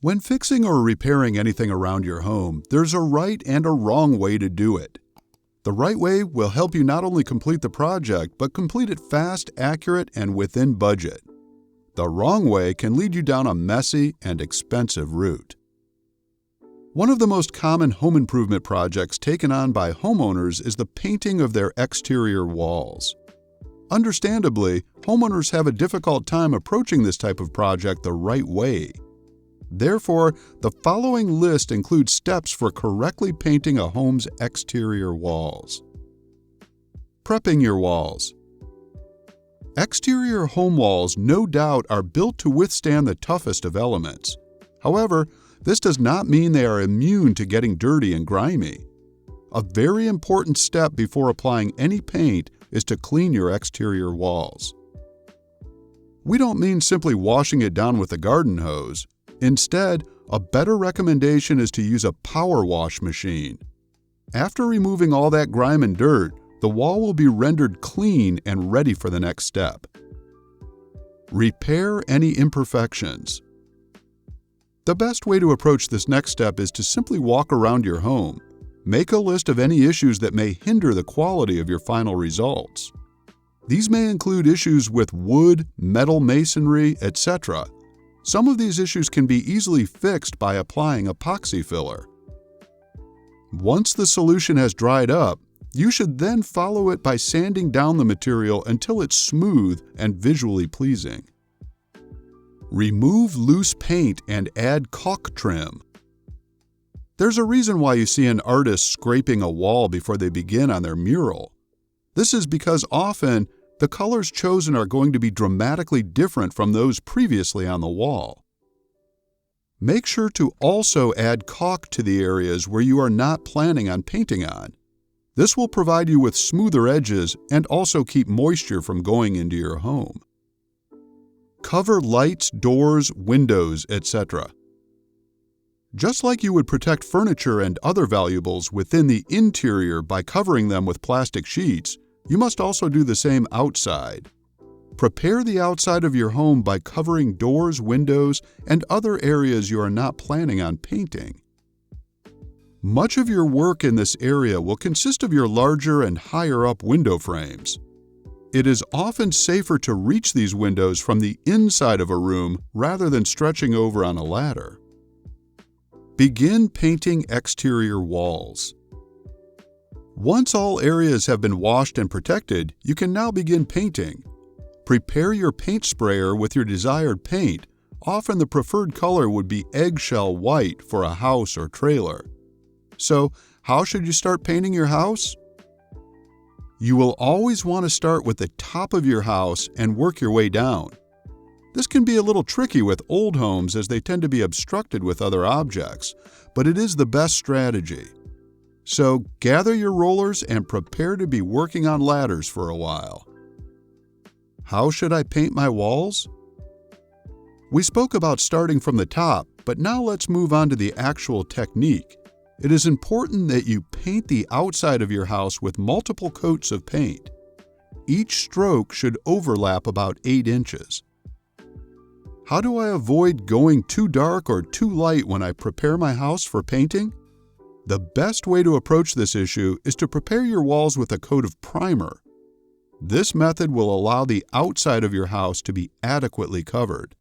When fixing or repairing anything around your home, there's a right and a wrong way to do it. The right way will help you not only complete the project, but complete it fast, accurate, and within budget. The wrong way can lead you down a messy and expensive route. One of the most common home improvement projects taken on by homeowners is the painting of their exterior walls. Understandably, homeowners have a difficult time approaching this type of project the right way. Therefore, the following list includes steps for correctly painting a home's exterior walls. Prepping your walls. Exterior home walls, no doubt, are built to withstand the toughest of elements. However, this does not mean they are immune to getting dirty and grimy. A very important step before applying any paint is to clean your exterior walls. We don't mean simply washing it down with a garden hose. Instead, a better recommendation is to use a power wash machine. After removing all that grime and dirt, the wall will be rendered clean and ready for the next step. Repair any imperfections. The best way to approach this next step is to simply walk around your home. Make a list of any issues that may hinder the quality of your final results. These may include issues with wood, metal masonry, etc. Some of these issues can be easily fixed by applying epoxy filler. Once the solution has dried up, you should then follow it by sanding down the material until it's smooth and visually pleasing. Remove loose paint and add caulk trim. There's a reason why you see an artist scraping a wall before they begin on their mural. This is because often the colors chosen are going to be dramatically different from those previously on the wall. Make sure to also add caulk to the areas where you are not planning on painting on. This will provide you with smoother edges and also keep moisture from going into your home. Cover lights, doors, windows, etc. Just like you would protect furniture and other valuables within the interior by covering them with plastic sheets, you must also do the same outside. Prepare the outside of your home by covering doors, windows, and other areas you are not planning on painting. Much of your work in this area will consist of your larger and higher-up window frames. It is often safer to reach these windows from the inside of a room rather than stretching over on a ladder. Begin painting exterior walls. Once all areas have been washed and protected, you can now begin painting. Prepare your paint sprayer with your desired paint. Often the preferred color would be eggshell white for a house or trailer. So, how should you start painting your house? You will always want to start with the top of your house and work your way down. This can be a little tricky with old homes as they tend to be obstructed with other objects, but it is the best strategy. So gather your rollers and prepare to be working on ladders for a while. How should I paint my walls? We spoke about starting from the top, but now let's move on to the actual technique. It is important that you paint the outside of your house with multiple coats of paint. Each stroke should overlap about 8 inches. How do I avoid going too dark or too light when I prepare my house for painting? The best way to approach this issue is to prepare your walls with a coat of primer. This method will allow the outside of your house to be adequately covered.